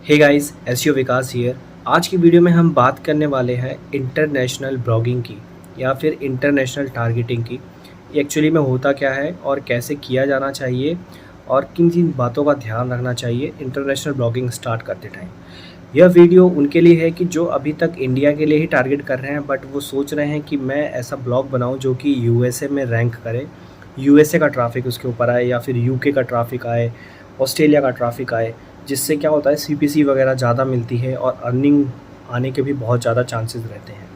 Hey guys, SEO Vikas here. आज की video में हम बात करने वाले हैं इंटरनेशनल ब्लॉगिंग की या फिर इंटरनेशनल टारगेटिंग की। ये एक्चुअली में होता क्या है और कैसे किया जाना चाहिए और किन किन बातों का ध्यान रखना चाहिए इंटरनेशनल ब्लॉगिंग स्टार्ट करते टाइम। यह वीडियो उनके लिए है कि जो अभी तक इंडिया के लिए ही टारगेट कर रहे हैं, बट वो सोच रहे हैं कि मैं ऐसा ब्लॉग बनाऊं जो कि यूएसए में रैंक करे, यूएसए का ट्रैफिक उसके ऊपर आए या फिर यूके का ट्रैफिक आए, ऑस्ट्रेलिया का ट्रैफिक आए, जिससे क्या होता है सीपीसी वगैरह ज़्यादा मिलती है और अर्निंग आने के भी बहुत ज़्यादा चांसेस रहते हैं।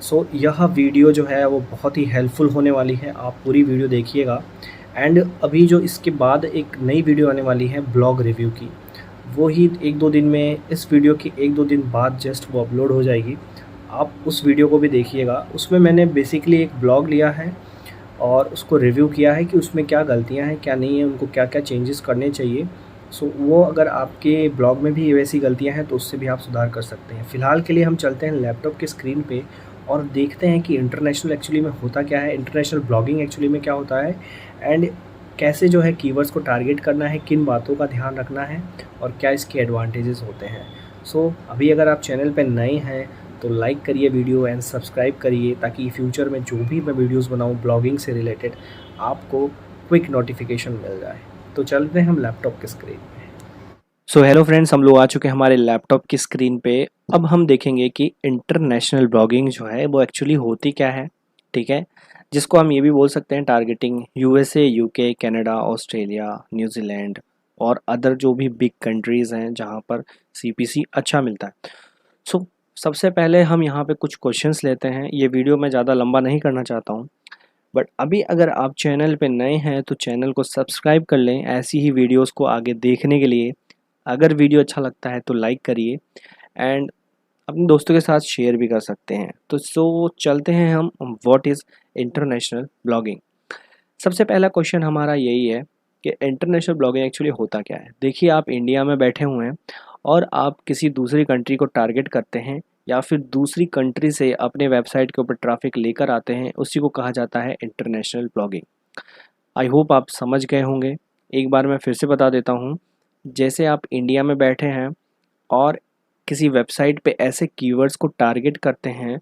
सो यह वीडियो जो है वो बहुत ही हेल्पफुल होने वाली है, आप पूरी वीडियो देखिएगा। एंड अभी जो इसके बाद एक नई वीडियो आने वाली है ब्लॉग रिव्यू की, वो ही 1-2 दिन में, इस वीडियो के 1-2 दिन बाद जस्ट वो अपलोड हो जाएगी। आप उस वीडियो को भी देखिएगा। उसमें मैंने बेसिकली एक ब्लॉग लिया है और उसको रिव्यू किया है कि उसमें क्या गलतियाँ हैं, क्या नहीं है, उनको क्या-क्या चेंजेस करने चाहिए। सो वो अगर आपके ब्लॉग में भी वैसी गलतियाँ हैं तो उससे भी आप सुधार कर सकते हैं। फ़िलहाल के लिए हम चलते हैं लैपटॉप के स्क्रीन पे और देखते हैं कि इंटरनेशनल एक्चुअली में होता क्या है, इंटरनेशनल ब्लॉगिंग एक्चुअली में क्या होता है, एंड कैसे जो है कीवर्ड्स को टारगेट करना है, किन बातों का ध्यान रखना है और क्या इसके एडवांटेजेस होते हैं। सो अभी अगर आप चैनल पे नए हैं तो लाइक करिए वीडियो एंड सब्सक्राइब करिए, ताकि फ्यूचर में जो भी मैं वीडियोस बनाऊं ब्लॉगिंग से रिलेटेड आपको क्विक नोटिफिकेशन मिल जाए। तो चलते हैं हम लैपटॉप के स्क्रीन पे। सो हेलो फ्रेंड्स, हम लोग आ चुके हैं हमारे लैपटॉप की स्क्रीन पे। अब हम देखेंगे कि इंटरनेशनल ब्लॉगिंग जो है वो एक्चुअली होती क्या है। ठीक है, जिसको हम ये भी बोल सकते हैं targeting USA, UK, Canada, Australia, New Zealand और अदर जो भी बिग कंट्रीज़ हैं जहाँ पर सीपीसी अच्छा मिलता है। सो सबसे पहले हम यहाँ पे कुछ क्वेश्चंस लेते हैं। ये वीडियो मैं ज़्यादा लंबा नहीं करना चाहता हूँ, बट अभी अगर आप चैनल पे नए हैं तो चैनल को सब्सक्राइब कर लें ऐसी ही वीडियोस को आगे देखने के लिए। अगर वीडियो अच्छा लगता है तो लाइक करिए एंड अपने दोस्तों के साथ शेयर भी कर सकते हैं। तो चलते हैं हम व्हाट इज़ इंटरनेशनल ब्लॉगिंग। सबसे पहला क्वेश्चन हमारा यही है कि इंटरनेशनल ब्लॉगिंग एक्चुअली होता क्या है। देखिए, आप इंडिया में बैठे हुए हैं और आप किसी दूसरी कंट्री को टारगेट करते हैं या फिर दूसरी कंट्री से अपने वेबसाइट के ऊपर ट्रैफिक लेकर आते हैं, उसी को कहा जाता है इंटरनेशनल ब्लॉगिंग। आई होप आप समझ गए होंगे। एक बार मैं फिर से बता देता हूँ। जैसे आप इंडिया में बैठे हैं और किसी वेबसाइट पे ऐसे कीवर्ड्स को टारगेट करते हैं,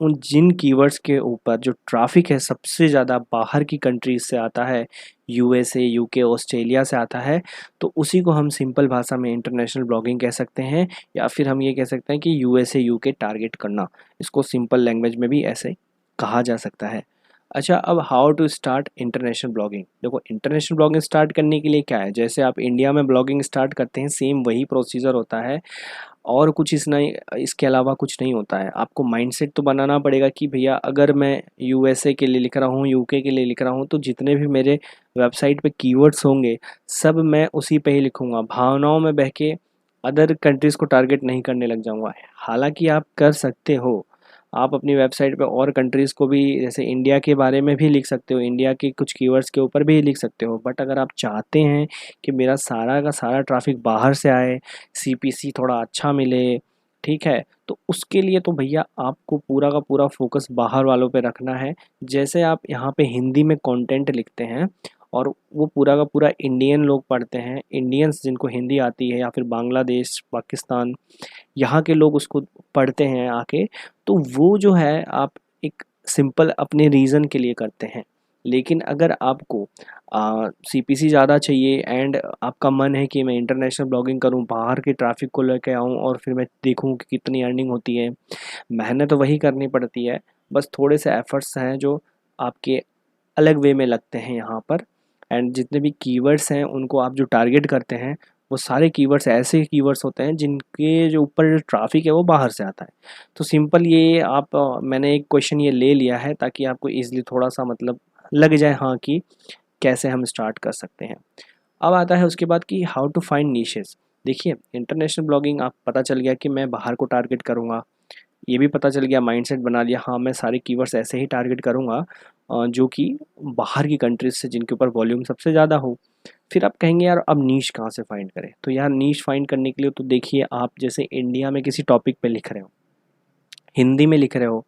उन जिन कीवर्ड्स के ऊपर जो ट्रैफिक है सबसे ज़्यादा बाहर की कंट्रीज से आता है, यूएसए, यूके, ऑस्ट्रेलिया से आता है, तो उसी को हम सिंपल भाषा में इंटरनेशनल ब्लॉगिंग कह सकते हैं। या फिर हम ये कह सकते हैं कि यूएसए, यूके टारगेट करना, इसको सिंपल लैंग्वेज में भी ऐसे कहा जा सकता है। अच्छा, अब how to start international blogging. देखो, इंटरनेशनल ब्लॉगिंग स्टार्ट करने के लिए क्या है, जैसे आप इंडिया में ब्लॉगिंग स्टार्ट करते हैं सेम वही प्रोसीजर होता है और कुछ इस नहीं, इसके अलावा कुछ नहीं होता है। आपको माइंडसेट तो बनाना पड़ेगा कि भैया अगर मैं यूएसए के लिए लिख रहा हूँ, यूके के लिए लिख रहा हूँ, तो जितने भी मेरे वेबसाइट पे कीवर्ड्स होंगे सब मैं उसी पे ही लिखूँगा। भावनाओं में बह के अदर कंट्रीज़ को टारगेट नहीं करने लग जाऊँगा। हालाँकि आप कर सकते हो, आप अपनी वेबसाइट पे और कंट्रीज़ को भी, जैसे इंडिया के बारे में भी लिख सकते हो, इंडिया के कुछ कीवर्ड्स के ऊपर भी लिख सकते हो। बट अगर आप चाहते हैं कि मेरा सारा का सारा ट्रैफिक बाहर से आए, सीपीसी थोड़ा अच्छा मिले, ठीक है, तो उसके लिए तो भैया आपको पूरा का पूरा फोकस बाहर वालों पे रखना है। जैसे आप यहाँ पे हिंदी में कंटेंट लिखते हैं और वो पूरा का पूरा इंडियन लोग पढ़ते हैं, इंडियंस जिनको हिंदी आती है, या फिर बांग्लादेश, पाकिस्तान, यहाँ के लोग उसको पढ़ते हैं आके, तो वो जो है आप एक सिंपल अपने रीज़न के लिए करते हैं। लेकिन अगर आपको सीपीसी ज़्यादा चाहिए एंड आपका मन है कि मैं इंटरनेशनल ब्लॉगिंग करूं, बाहर के ट्रैफिक को लेके आऊं और फिर मैं देखूं कि कितनी अर्निंग होती है, मेहनत तो वही करनी पड़ती है, बस थोड़े से एफर्ट्स हैं जो आपके अलग वे में लगते हैं यहाँ पर। एंड जितने भी कीवर्ड्स हैं उनको आप जो टारगेट करते हैं, वो सारे कीवर्ड्स ऐसे कीवर्ड्स होते हैं जिनके जो ऊपर जो ट्रैफिक है वो बाहर से आता है। तो सिंपल ये आप मैंने एक क्वेश्चन ये ले लिया है ताकि आपको ईज़िली थोड़ा सा मतलब लग जाए हाँ कि कैसे हम स्टार्ट कर सकते हैं। अब आता है उसके बाद कि हाउ टू फाइंड नीशेस। देखिए, इंटरनेशनल ब्लॉगिंग आप पता चल गया कि मैं बाहर को टारगेट करूँगा, ये भी पता चल गया, माइंडसेट बना लिया, हाँ मैं सारे कीवर्ड्स ऐसे ही टारगेट करूँगा जो कि बाहर की कंट्रीज से जिनके ऊपर वॉल्यूम सबसे ज़्यादा हो। फिर आप कहेंगे यार अब नीश कहाँ से फाइंड करें, तो यार नीश फाइंड करने के लिए तो देखिए, आप जैसे इंडिया में किसी टॉपिक पे लिख रहे हो, हिंदी में लिख रहे हो,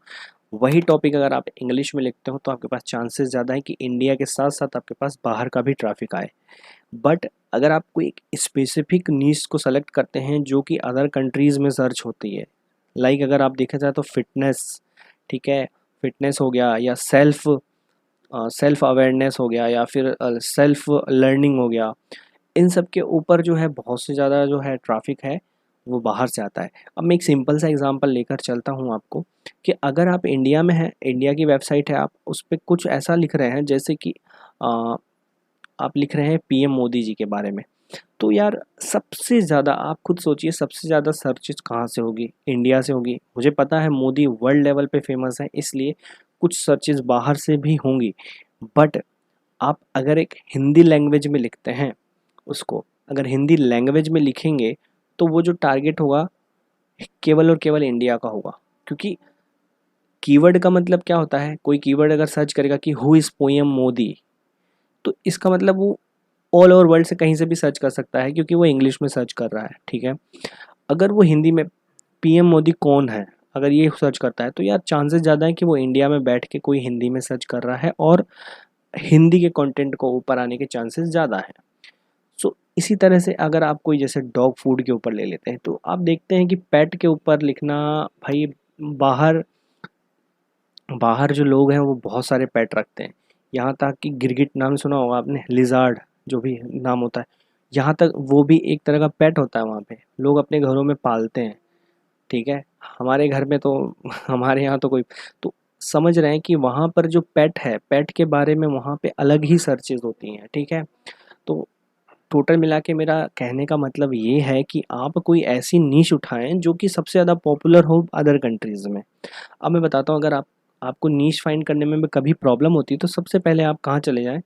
वही टॉपिक अगर आप इंग्लिश में लिखते हो तो आपके पास चांसेस ज़्यादा है कि इंडिया के साथ साथ आपके पास बाहर का भी ट्रैफिक आए। बट अगर आप कोई एक स्पेसिफिक नीश को सेलेक्ट करते हैं जो कि अदर कंट्रीज़ में सर्च होती है, लाइक अगर आप देखा जाए तो फिटनेस, ठीक है, फिटनेस हो गया, या सेल्फ अवेयरनेस हो गया, या फिर सेल्फ लर्निंग हो गया, इन सब के ऊपर जो है बहुत से ज़्यादा जो है ट्रैफिक है वो बाहर से आता है। अब मैं एक सिंपल सा एग्जांपल लेकर चलता हूँ आपको, कि अगर आप इंडिया में हैं, इंडिया की वेबसाइट है, आप उस पर कुछ ऐसा लिख रहे हैं जैसे कि आप लिख रहे हैं पीएम मोदी जी के बारे में, तो यार सबसे ज़्यादा आप खुद सोचिए, सबसे ज़्यादा सर्चेज कहाँ से होगी? इंडिया से होगी। मुझे पता है मोदी वर्ल्ड लेवल पे फेमस है, इसलिए कुछ सर्चेज बाहर से भी होंगी। बट आप अगर एक हिंदी लैंग्वेज में लिखते हैं उसको, अगर हिंदी लैंग्वेज में लिखेंगे तो वो जो टारगेट होगा केवल और केवल इंडिया का होगा। क्योंकि कीवर्ड का मतलब क्या होता है, कोई कीवर्ड अगर सर्च करेगा कि हु इज़ पोएम मोदी, तो इसका मतलब वो ऑल ओवर वर्ल्ड से कहीं से भी सर्च कर सकता है, क्योंकि वो इंग्लिश में सर्च कर रहा है, ठीक है। अगर वो हिंदी में पीएम मोदी कौन है अगर ये सर्च करता है, तो यार चांसेस ज़्यादा है कि वो इंडिया में बैठ के कोई हिंदी में सर्च कर रहा है, और हिंदी के कंटेंट को ऊपर आने के चांसेस ज़्यादा है। सो इसी तरह से अगर आप कोई जैसे डॉग फूड के ऊपर ले लेते हैं, तो आप देखते हैं कि पेट के ऊपर लिखना, भाई बाहर बाहर जो लोग हैं वो बहुत सारे पेट रखते हैं। यहाँ तक कि गिरगिट नाम सुना होगा आपने, लिज़ार्ड जो भी नाम होता है, यहाँ तक वो भी एक तरह का पेट होता है, वहाँ पे लोग अपने घरों में पालते हैं, ठीक है। हमारे घर में तो हमारे यहाँ तो कोई, तो समझ रहे हैं कि वहाँ पर जो पेट है, पेट के बारे में वहाँ पे अलग ही सर्चेज़ होती हैं, ठीक है। तो टोटल मिला के मेरा कहने का मतलब ये है कि आप कोई ऐसी नीश उठाएँ जो कि सबसे ज़्यादा पॉपुलर हो अदर कंट्रीज़ में। अब मैं बताता हूँ, अगर आपको नीश फाइंड करने में भी कभी प्रॉब्लम होती है तो सबसे पहले आप कहाँ चले जाएँ,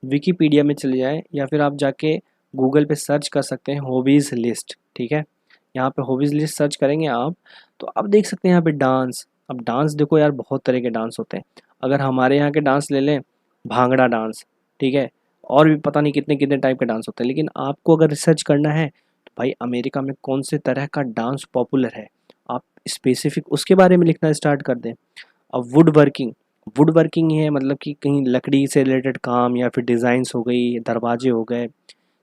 विकिपीडिया में चले जाएँ, या फिर आप जाके गूगल पे सर्च कर सकते हैं हॉबीज़ लिस्ट, ठीक है। यहाँ पे हॉबीज़ लिस्ट सर्च करेंगे आप, तो आप देख सकते हैं यहाँ पे डांस। अब डांस देखो यार, बहुत तरह के डांस होते हैं। अगर हमारे यहाँ के डांस ले लें, भांगड़ा डांस, ठीक है, और भी पता नहीं कितने कितने टाइप के डांस होते हैं। लेकिन आपको अगर रिसर्च करना है तो भाई अमेरिका में कौन से तरह का डांस पॉपुलर है, आप स्पेसिफिक उसके बारे में लिखना स्टार्ट कर दें। अब वुड वर्किंग ये है, मतलब कि कहीं लकड़ी से रिलेटेड काम, या फिर डिज़ाइंस हो गई, दरवाजे हो गए,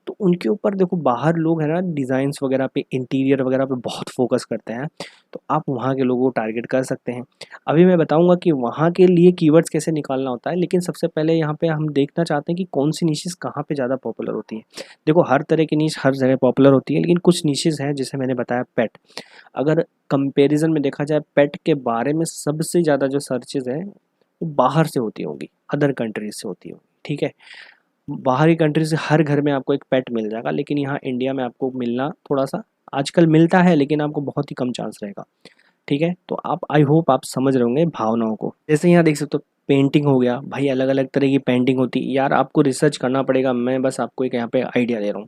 तो उनके ऊपर देखो बाहर लोग है ना डिज़ाइंस वगैरह पे, इंटीरियर वगैरह पे बहुत फोकस करते हैं, तो आप वहाँ के लोगों को टारगेट कर सकते हैं। अभी मैं बताऊँगा कि वहाँ के लिए कीवर्ड्स कैसे निकालना होता है, लेकिन सबसे पहले यहाँ पे हम देखना चाहते हैं कि कौन सी निशेज़ कहाँ पे ज़्यादा पॉपुलर होती हैं। देखो हर तरह की निश हर जगह पॉपुलर होती है, लेकिन कुछ निशेज़ हैं जैसे मैंने बताया पेट। अगर कंपैरिज़न में देखा जाए, पेट के बारे में सबसे ज़्यादा जो सर्चेज़ हैं वो बाहर से होती होंगी, अदर कंट्रीज़ से होती होंगी, ठीक है। बाहरी कंट्री से हर घर में आपको एक पेट मिल जाएगा, लेकिन यहाँ इंडिया में आपको मिलना थोड़ा-सा आजकल मिलता है, लेकिन आपको बहुत ही कम चांस रहेगा, ठीक है। तो आप आई होप आप समझ रहे होंगे भावनाओं को। जैसे यहाँ देख सकते हो पेंटिंग हो गया, भाई अलग-अलग तरह की पेंटिंग होती है, यार आपको रिसर्च करना पड़ेगा, मैं बस आपको एक यहाँ पे आइडिया दे रहा हूँ।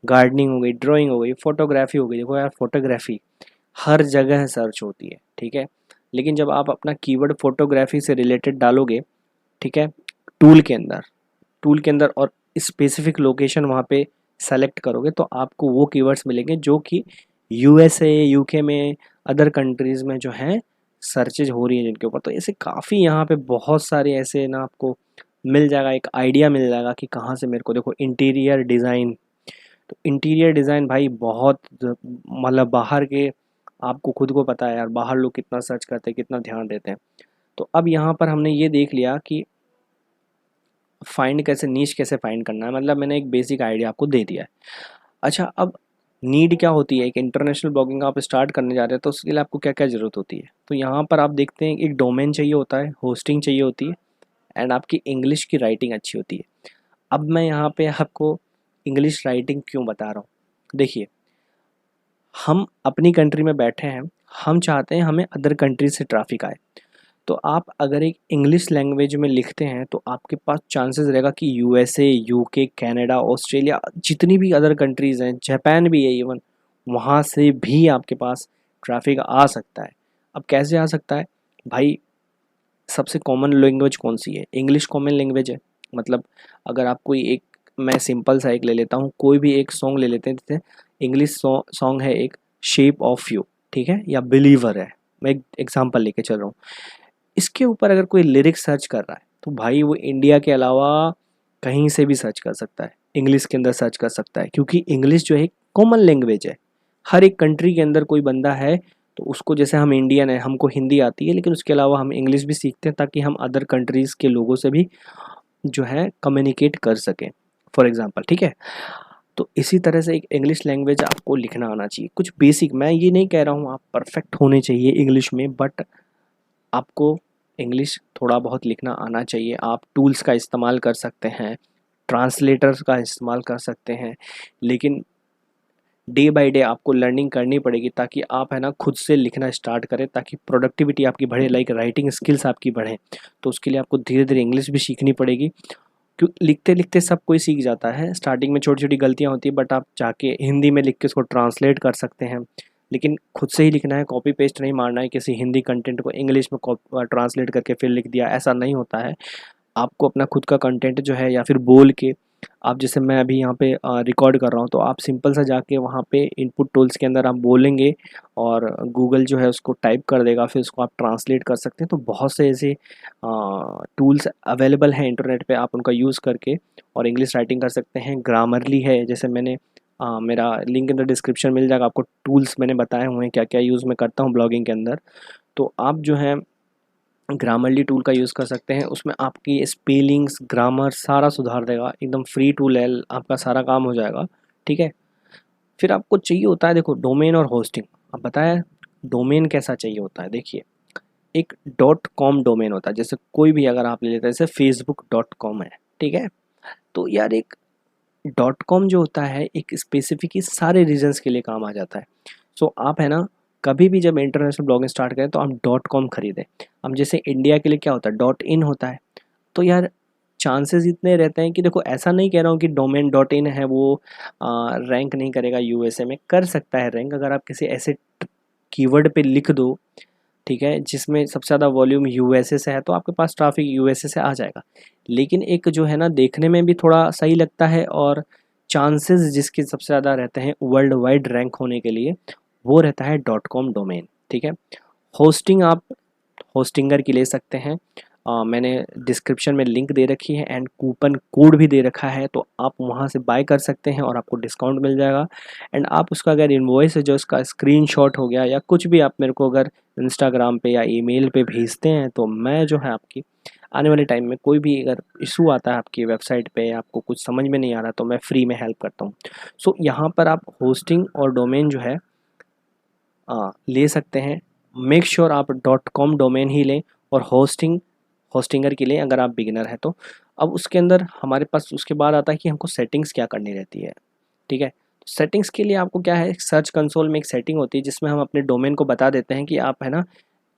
गार्डनिंग हो गई, ड्राइंग हो गई, फोटोग्राफी हो गई, देखो यार फोटोग्राफी हर जगह सर्च होती है, ठीक है। लेकिन जब आप अपना कीवर्ड फोटोग्राफी से रिलेटेड डालोगे, ठीक है, टूल के अंदर टूल के अंदर और स्पेसिफिक लोकेशन वहाँ पे सेलेक्ट करोगे, तो आपको वो कीवर्ड्स मिलेंगे जो कि यूएसए, यूके में, अदर कंट्रीज़ में जो हैं सर्चेज हो रही हैं जिनके ऊपर। तो ऐसे काफ़ी यहाँ पे बहुत सारे ऐसे ना आपको मिल जाएगा, एक आइडिया मिल जाएगा कि कहाँ से मेरे को, देखो इंटीरियर डिज़ाइन, तो इंटीरियर डिज़ाइन भाई बहुत मतलब बाहर के, आपको खुद को पता है यार बाहर लोग कितना सर्च करते हैं, कितना ध्यान देते हैं। तो अब यहाँ पर हमने ये देख लिया कि फाइंड कैसे, नीश कैसे फाइंड करना है, मतलब मैंने एक बेसिक आइडिया आपको दे दिया है। अच्छा, अब नीड क्या होती है, एक इंटरनेशनल ब्लॉगिंग आप स्टार्ट करने जा रहे हैं तो उसके लिए आपको क्या क्या ज़रूरत होती है। तो यहाँ पर आप देखते हैं एक डोमेन चाहिए होता है, होस्टिंग चाहिए होती है, एंड आपकी इंग्लिश की राइटिंग अच्छी होती है। अब मैं यहाँ पे आपको इंग्लिश राइटिंग क्यों बता रहा हूँ, देखिए हम अपनी कंट्री में बैठे हैं, हम चाहते हैं हमें अदर कंट्री से ट्रैफिक आए, तो आप अगर एक इंग्लिश लैंग्वेज में लिखते हैं तो आपके पास चांसेस रहेगा कि यूएसए, यूके, कनाडा, ऑस्ट्रेलिया, जितनी भी अदर कंट्रीज़ हैं, जापान भी है इवन, वहाँ से भी आपके पास ट्रैफिक आ सकता है। अब कैसे आ सकता है भाई, सबसे कॉमन लैंग्वेज कौन सी है, इंग्लिश कॉमन लैंग्वेज है। मतलब अगर आप कोई एक, मैं सिंपल सा एक ले लेता हूँ, कोई भी एक सॉन्ग ले लेते हैं, जैसे इंग्लिश सॉन्ग है एक शेप ऑफ यू, ठीक है, या बिलीवर है, मैं एक एग्जांपल लेके चल रहा हूँ। इसके ऊपर अगर कोई लिरिक्स सर्च कर रहा है तो भाई वो इंडिया के अलावा कहीं से भी सर्च कर सकता है, इंग्लिश के अंदर सर्च कर सकता है, क्योंकि इंग्लिश जो है कॉमन लैंग्वेज है। हर एक कंट्री के अंदर कोई बंदा है तो उसको, जैसे हम इंडियन है, हमको हिंदी आती है, लेकिन उसके अलावा हम इंग्लिश भी सीखते हैं ताकि हम अदर कंट्रीज़ के लोगों से भी जो है कम्युनिकेट कर सकें, फॉर एग्जांपल, ठीक है। तो इसी तरह से एक इंग्लिश लैंग्वेज आपको लिखना आना चाहिए, कुछ बेसिक। मैं ये नहीं कह रहा हूँ आप परफेक्ट होने चाहिए इंग्लिश में, बट आपको इंग्लिश थोड़ा बहुत लिखना आना चाहिए। आप टूल्स का इस्तेमाल कर सकते हैं, ट्रांसलेटर्स का इस्तेमाल कर सकते हैं, लेकिन डे बाय डे आपको लर्निंग करनी पड़ेगी ताकि आप है ना खुद से लिखना स्टार्ट करें, ताकि प्रोडक्टिविटी आपकी बढ़े, लाइक राइटिंग स्किल्स आपकी बढ़े। तो उसके लिए आपको धीरे धीरे इंग्लिश भी सीखनी पड़ेगी, क्यों लिखते लिखते सब कोई सीख जाता है। स्टार्टिंग में छोटी छोटी गलतियाँ होती है, बट आप जाके हिंदी में लिख के उसको ट्रांसलेट कर सकते हैं। लेकिन खुद से ही लिखना है, कॉपी पेस्ट नहीं मारना है किसी हिंदी कंटेंट को इंग्लिश में ट्रांसलेट करके फिर लिख दिया, ऐसा नहीं होता है। आपको अपना खुद का कंटेंट जो है, या फिर बोल के आप, जैसे मैं अभी यहाँ पे रिकॉर्ड कर रहा हूँ, तो आप सिंपल सा जाके वहाँ पे इनपुट टूल्स के अंदर आप बोलेंगे और गूगल जो है उसको टाइप कर देगा, फिर उसको आप ट्रांसलेट कर सकते हैं। तो बहुत से ऐसे टूल्स अवेलेबल हैं इंटरनेट पे, आप उनका यूज़ करके और इंग्लिश राइटिंग कर सकते हैं। ग्रामरली है, जैसे मैंने मेरा लिंक इन द डिस्क्रिप्शन मिल जाएगा आपको, टूल्स मैंने बताए हुए हैं क्या क्या यूज़ मैं करता हूँ ब्लॉगिंग के अंदर। तो आप जो है ग्रामरली टूल का यूज़ कर सकते हैं, उसमें आपकी स्पेलिंग्स, ग्रामर सारा सुधार देगा। एकदम फ्री टूल है, आपका सारा काम हो जाएगा, ठीक है। फिर आपको चाहिए होता है, देखो, डोमेन और होस्टिंग। अब बताया डोमेन कैसा चाहिए होता है, देखिए एक डॉट कॉम डोमेन होता है, जैसे कोई भी अगर आप ले लेते हैं, जैसे facebook.com है, ठीक है। तो यार एक डॉट कॉम जो होता है एक स्पेसिफिक ही सारे रीजन्स के लिए काम आ जाता है। सो आप है ना कभी भी जब इंटरनेशनल ब्लॉगिंग स्टार्ट करें तो आप डॉट कॉम खरीदें। अब जैसे इंडिया के लिए क्या होता है, डॉट इन होता है। तो यार चांसेस इतने रहते हैं कि, देखो ऐसा नहीं कह रहा हूँ कि डोमेन डॉट इन है वो रैंक नहीं करेगा, यूएसए में कर सकता है रैंक, अगर आप किसी ऐसे कीवर्ड पे लिख दो, ठीक है, जिसमें सबसे ज़्यादा वॉल्यूम यूएसए से है, तो आपके पास ट्रैफिक यूएसए से आ जाएगा। लेकिन एक जो है ना देखने में भी थोड़ा सही लगता है, और चांसेस जिसके सबसे ज़्यादा रहते हैं वर्ल्ड वाइड रैंक होने के लिए, वो रहता है डॉट कॉम डोमेन, ठीक है। होस्टिंग आप होस्टिंगर की ले सकते हैं, मैंने डिस्क्रिप्शन में लिंक दे रखी है एंड कूपन कोड भी दे रखा है, तो आप वहाँ से बाय कर सकते हैं और आपको डिस्काउंट मिल जाएगा। एंड आप उसका अगर इन्वॉइस है जो उसका स्क्रीनशॉट हो गया या कुछ भी, आप मेरे को अगर इंस्टाग्राम पे या ईमेल पे भेजते हैं, तो मैं जो है आपकी आने वाले टाइम में कोई भी अगर इशू आता है आपकी वेबसाइट पे, आपको कुछ समझ में नहीं आ रहा, तो मैं फ्री में हेल्प करता हूँ। सो यहाँ पर आप होस्टिंग और डोमेन जो है ले सकते हैं। मेक श्योर आप डॉट कॉम डोमेन ही लें, और होस्टिंगर के लिए अगर आप बिगिनर हैं तो। अब उसके अंदर हमारे पास उसके बाद आता है कि हमको सेटिंग्स क्या करनी रहती है, ठीक है। सेटिंग्स के लिए आपको क्या है, सर्च कंसोल में एक सेटिंग होती है जिसमें हम अपने डोमेन को बता देते हैं कि आप है ना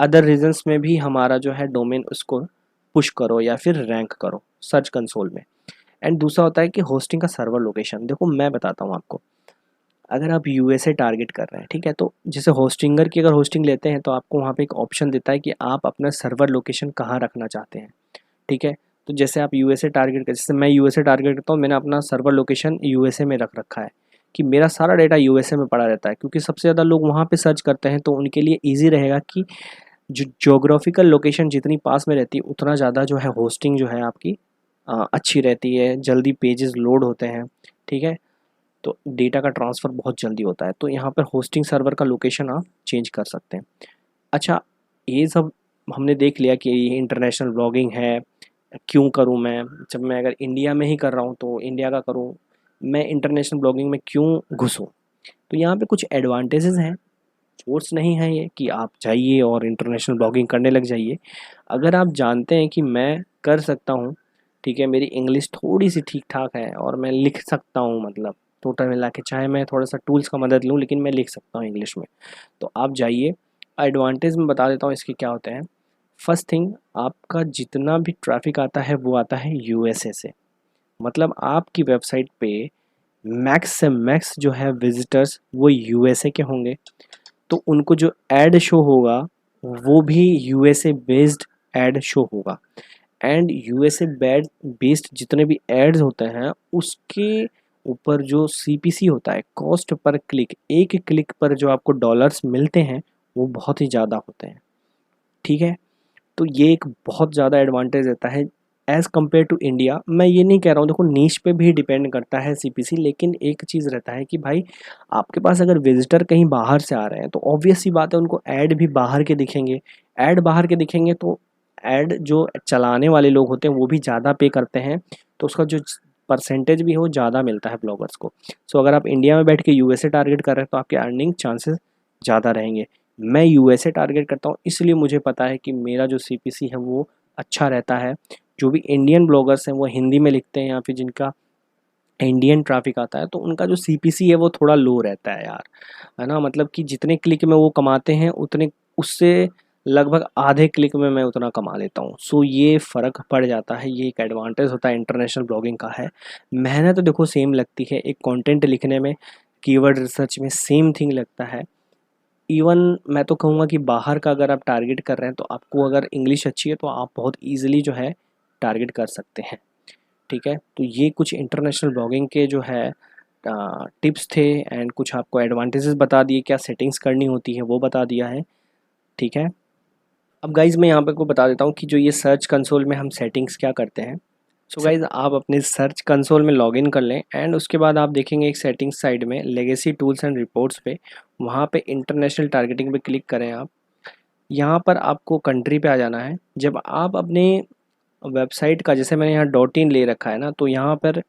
अदर रीजन्स में भी हमारा जो है डोमेन उसको पुश करो या फिर रैंक करो सर्च कंसोल में। एंड दूसरा होता है कि होस्टिंग का सर्वर लोकेशन। देखो मैं बताता हूँ आपको, अगर आप यूएसए टारगेट कर रहे हैं, ठीक है, तो जैसे होस्टिंगर की अगर होस्टिंग लेते हैं तो आपको वहाँ पे एक ऑप्शन देता है कि आप अपना सर्वर लोकेशन कहाँ रखना चाहते हैं, ठीक है। तो जैसे आप यूएसए टारगेट कर, जैसे मैं यूएसए टारगेट करता हूँ, मैंने अपना सर्वर लोकेशन यूएसए में रख रखा है कि मेरा सारा डेटा यूएसए में पड़ा रहता है, क्योंकि सबसे ज़्यादा लोग वहाँ पे सर्च करते हैं, तो उनके लिए ईजी रहेगा कि जो जोग्राफिकल लोकेशन जितनी पास में रहती है उतना ज़्यादा जो है होस्टिंग जो है आपकी अच्छी रहती है, जल्दी पेजेस लोड होते हैं, ठीक है। तो डेटा का ट्रांसफ़र बहुत जल्दी होता है, तो यहाँ पर होस्टिंग सर्वर का लोकेशन आप चेंज कर सकते हैं। अच्छा, ये सब हमने देख लिया कि ये इंटरनेशनल ब्लॉगिंग है, क्यों करूँ मैं? जब मैं अगर इंडिया में ही कर रहा हूँ तो इंडिया का करूँ, मैं इंटरनेशनल ब्लॉगिंग में क्यों घुसूँ? तो यहाँ पे कुछ एडवांटेजेस हैं, फ़ोर्स नहीं है ये कि आप जाइए और इंटरनेशनल ब्लॉगिंग करने लग जाइए। अगर आप जानते हैं कि मैं कर सकता हूँ, ठीक है, मेरी इंग्लिश थोड़ी-सी ठीक-ठाक है और मैं लिख सकता हूँ, मतलब टोटल मिला के, चाहे मैं थोड़ा-सा टूल्स का मदद लूँ लेकिन मैं लिख सकता हूँ इंग्लिश में, तो आप जाइए। एडवांटेज मैं बता देता हूँ इसके क्या होते हैं। फर्स्ट थिंग, आपका जितना भी ट्रैफ़िक आता है वो आता है यूएसए से। मतलब आपकी वेबसाइट पे मैक्स से मैक्स जो है विज़िटर्स वो यूएसए के होंगे, तो उनको जो ऐड शो होगा वो भी यूएसए बेस्ड ऐड शो होगा। एंड यूएसए बैड बेस्ड जितने भी एड्स होते हैं उसके ऊपर जो सीपीसी होता है, कॉस्ट पर क्लिक, एक क्लिक पर जो आपको डॉलर्स मिलते हैं वो बहुत ही ज़्यादा होते हैं, ठीक है। तो ये एक बहुत ज़्यादा एडवांटेज देता है एज़ कम्पेयर टू इंडिया। मैं ये नहीं कह रहा हूँ, देखो नीश पे भी डिपेंड करता है सीपीसी, लेकिन एक चीज़ रहता है कि भाई आपके पास अगर विजिटर कहीं बाहर से आ रहे हैं तो ऑब्वियस सी बात है उनको ऐड भी बाहर के दिखेंगे। ऐड बाहर के दिखेंगे तो ऐड जो चलाने वाले लोग होते हैं वो भी ज़्यादा पे करते हैं, तो उसका जो परसेंटेज भी है वो ज़्यादा मिलता है ब्लॉगर्स को। सो अगर आप इंडिया में बैठ के यूएसए टारगेट कर रहे हैं तो आपके अर्निंग चांसेस ज़्यादा रहेंगे। मैं यूएसए टारगेट करता हूँ, इसलिए मुझे पता है कि मेरा जो सीपीसी है वो अच्छा रहता है। जो भी इंडियन ब्लॉगर्स हैं वो हिंदी में लिखते हैं या फिर जिनका इंडियन ट्रैफिक आता है तो उनका जो सीपीसी है वो थोड़ा लो रहता है यार, है ना। मतलब कि जितने क्लिक में वो कमाते हैं उतने उससे लगभग आधे क्लिक में मैं उतना कमा लेता हूँ। सो ये फ़र्क पड़ जाता है, ये एक एडवांटेज होता है इंटरनेशनल ब्लॉगिंग का है। मेहनत तो देखो सेम लगती है, एक कंटेंट लिखने में, कीवर्ड रिसर्च में सेम थिंग लगता है। इवन मैं तो कहूँगा कि बाहर का अगर आप टारगेट कर रहे हैं तो आपको अगर इंग्लिश अच्छी है तो आप बहुत ईजिली जो है टारगेट कर सकते हैं, ठीक है। तो ये कुछ इंटरनेशनल ब्लॉगिंग के जो है टिप्स थे एंड कुछ आपको एडवांटेजेस बता दिए, क्या सेटिंग्स करनी होती है वो बता दिया है, ठीक है। अब गाइज़ मैं यहाँ पे को बता देता हूँ कि जो ये सर्च कंसोल में हम सेटिंग्स क्या करते हैं। सो गाइज़ आप अपने सर्च कंसोल में लॉगिन कर लें एंड उसके बाद आप देखेंगे एक सेटिंग्स साइड में लेगेसी टूल्स एंड रिपोर्ट्स पे, वहाँ पे इंटरनेशनल टारगेटिंग पे क्लिक करें आप। यहाँ पर आपको कंट्री पे आ जाना है। जब आप अपने वेबसाइट का, जैसे मैंने यहाँ डॉट इन ले रखा है ना, तो यहाँ पर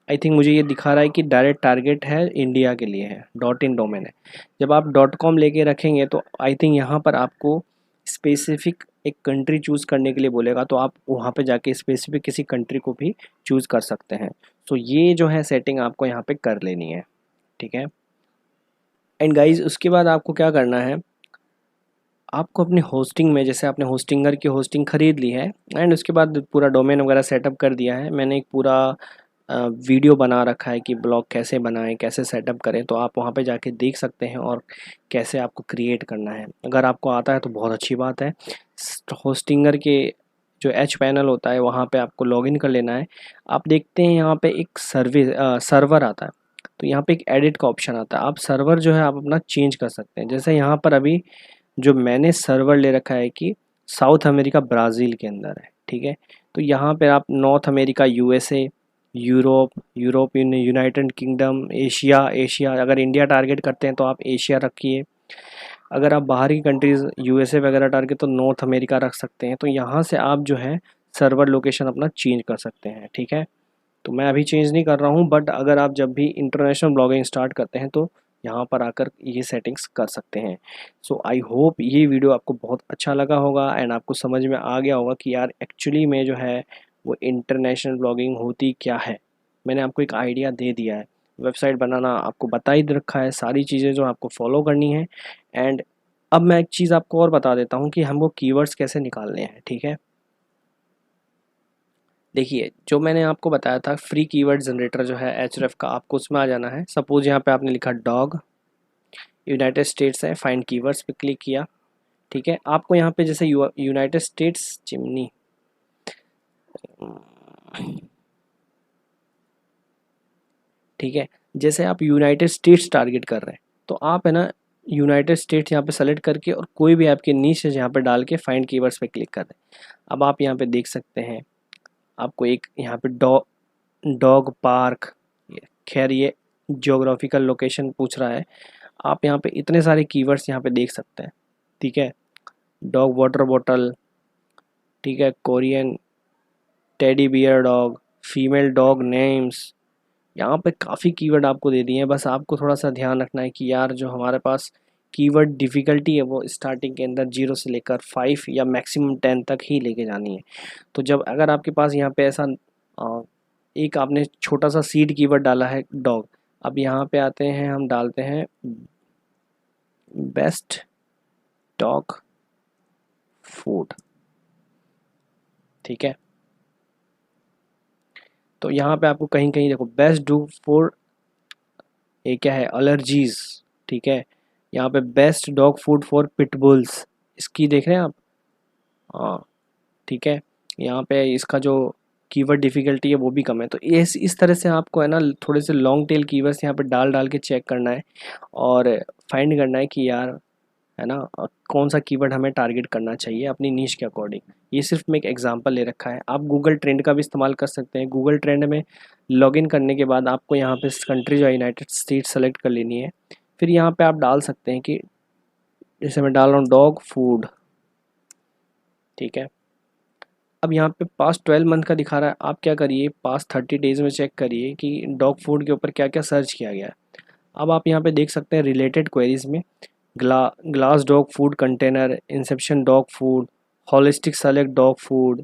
आई थिंक मुझे ये दिखा रहा है कि डायरेक्ट टारगेट है इंडिया के लिए है, डॉट इन डोमेन है। जब आप डॉट कॉम लेके रखेंगे तो आई थिंक यहाँ पर आपको स्पेसिफिक एक कंट्री चूज़ करने के लिए बोलेगा, तो आप वहाँ पे जाके स्पेसिफिक किसी कंट्री को भी चूज़ कर सकते हैं। तो ये जो है सेटिंग आपको यहाँ पे कर लेनी है, ठीक है। एंड गाइज उसके बाद आपको क्या करना है, आपको अपने होस्टिंग में, जैसे आपने होस्टिंगर की होस्टिंग ख़रीद ली है एंड उसके बाद पूरा डोमेन वगैरह सेटअप कर दिया है। मैंने एक पूरा वीडियो बना रखा है कि ब्लॉग कैसे बनाएं, कैसे सेटअप करें, तो आप वहां पे जाके देख सकते हैं और कैसे आपको क्रिएट करना है। अगर आपको आता है तो बहुत अच्छी बात है। होस्टिंगर के जो एच पैनल होता है वहाँ पे आपको लॉगिन कर लेना है। आप देखते हैं यहाँ पे एक सर्वर आता है, तो यहाँ पे एक एडिट का ऑप्शन आता है। आप सर्वर जो है आप अपना चेंज कर सकते हैं। जैसे यहाँ पर अभी जो मैंने सर्वर ले रखा है कि साउथ अमेरिका ब्राज़ील के अंदर है, ठीक है। तो यहाँ पे आप north America USA, Europe United kingdom, Asia अगर इंडिया टारगेट करते हैं तो आप एशिया रखिए। अगर आप बाहर की कंट्रीज़ यूएसए वगैरह टारगेट तो नॉर्थ अमेरिका रख सकते हैं। तो यहाँ से आप जो है सर्वर लोकेशन अपना चेंज कर सकते हैं, ठीक है। तो मैं अभी चेंज नहीं कर रहा हूँ, बट अगर आप जब भी इंटरनेशनल ब्लॉगिंग स्टार्ट करते हैं तो यहाँ पर आकर ये सेटिंग्स कर सकते हैं। सो आई होप ये वीडियो आपको बहुत अच्छा लगा होगा एंड आपको समझ में आ गया होगा कि यार एक्चुअली में जो है वो इंटरनेशनल ब्लॉगिंग होती क्या है। मैंने आपको एक आइडिया दे दिया है, वेबसाइट बनाना आपको बता ही रखा है, सारी चीज़ें जो आपको फॉलो करनी है। एंड अब मैं एक चीज़ आपको और बता देता हूँ कि हमको कीवर्ड्स कैसे निकालने हैं, ठीक है। देखिए जो मैंने आपको बताया था फ्री कीवर्ड जनरेटर जो है एचरेफ का, आपको उसमें आ जाना है। सपोज यहाँ पे आपने लिखा डॉग, यूनाइटेड स्टेट्स है, फाइंड कीवर्ड्स पे क्लिक किया, ठीक है। आपको यहाँ पे जैसे यूनाइटेड स्टेट्स चिमनी, ठीक है, जैसे आप यूनाइटेड स्टेट्स टारगेट कर रहे हैं तो आप है ना यूनाइटेड स्टेट्स यहाँ पे सेलेक्ट करके और कोई भी आपके नीश यहाँ पे डाल के फाइंड कीवर्ड्स पे क्लिक कर दें। अब आप यहाँ पे देख सकते हैं आपको एक यहाँ पे डॉग पार्क, खैर ये जियोग्राफिकल लोकेशन पूछ रहा है। आप यहाँ पे इतने सारे कीवर्ड्स यहाँ पे देख सकते हैं, ठीक है। डॉग वाटर बॉटल, ठीक है, Korean teddy bear dog, female dog names, यहाँ पे काफ़ी कीवर्ड आपको दे दिए हैं। बस आपको थोड़ा सा ध्यान रखना है कि यार जो हमारे पास कीवर्ड डिफ़िकल्टी है वो स्टार्टिंग के अंदर 0 से लेकर 5 या मैक्सिमम 10 तक ही लेके जानी है। तो जब अगर आपके पास यहाँ पे ऐसा एक आपने छोटा सा सीड कीवर्ड डाला है डॉग, अब यहाँ पे आते हैं हम डालते हैं बेस्ट डॉग फूड, ठीक है। तो यहाँ पे आपको कहीं कहीं देखो बेस्ट डॉग फूड, ये क्या है, एलर्जीज, ठीक है। यहाँ पे best dog food for pit bulls, इसकी देख रहे हैं आप, हाँ ठीक है। यहाँ पे इसका जो कीवर्ड डिफ़िकल्टी है वो भी कम है। तो इस तरह से आपको है ना थोड़े से लॉन्ग टेल कीवर्ड्स यहाँ पे डाल डाल के चेक करना है और फाइंड करना है कि यार है ना, कौन सा कीवर्ड हमें टारगेट करना चाहिए अपनी नीश के अकॉर्डिंग। ये सिर्फ मैं एक एग्जांपल ले रखा है। आप गूगल ट्रेंड का भी इस्तेमाल कर सकते हैं। गूगल ट्रेंड में लॉगिन करने के बाद आपको यहाँ पे कंट्री जो है यूनाइटेड स्टेट्स सेलेक्ट कर लेनी है। फिर यहाँ पे आप डाल सकते हैं कि जैसे मैं डाल रहा हूँ डॉग फूड, ठीक है। अब यहाँ पे पास्ट 12 मंथ का दिखा रहा है, आप क्या करिए पास्ट 30 डेज में चेक करिए कि डॉग फूड के ऊपर क्या क्या सर्च किया गया है। अब आप यहाँ पे देख सकते हैं रिलेटेड क्वेरीज में glass dog food container, Inception dog food, holistic select dog food.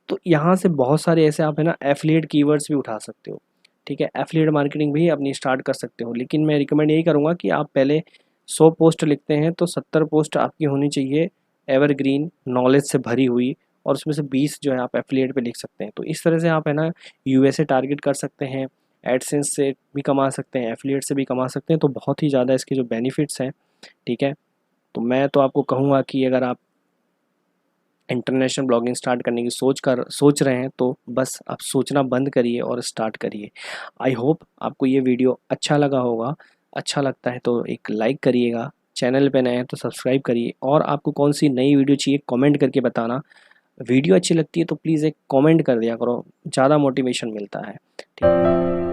तो यहाँ से बहुत सारे ऐसे आप है ना एफिलिएट कीवर्ड्स भी उठा सकते हो, ठीक है। एफिलिएट मार्केटिंग भी अपनी स्टार्ट कर सकते हो, लेकिन मैं रिकमेंड यही करूँगा कि आप पहले 100 पोस्ट लिखते हैं तो 70 पोस्ट आपकी होनी चाहिए एवरग्रीन नॉलेज से भरी हुई, और उसमें से 20 जो है आप एफिलिएट पे लिख सकते हैं। तो इस तरह से आप है ना यूएसए टारगेट कर सकते हैं, एडसेंस से भी कमा सकते हैं, एफिलिएट से भी कमा सकते हैं। तो बहुत ही ज़्यादा इसके जो बेनिफिट्स हैं, ठीक है। तो मैं तो आपको कहूँगा कि अगर आप इंटरनेशनल ब्लॉगिंग स्टार्ट करने की सोच रहे हैं तो बस आप सोचना बंद करिए और स्टार्ट करिए। आई होप आपको ये वीडियो अच्छा लगा होगा। अच्छा लगता है तो एक लाइक करिएगा, चैनल पे नए हैं तो सब्सक्राइब करिए, और आपको कौन सी नई वीडियो चाहिए कमेंट करके बताना। वीडियो अच्छी लगती है तो प्लीज़ एक कमेंट कर दिया करो, ज़्यादा मोटिवेशन मिलता है, ठीक है।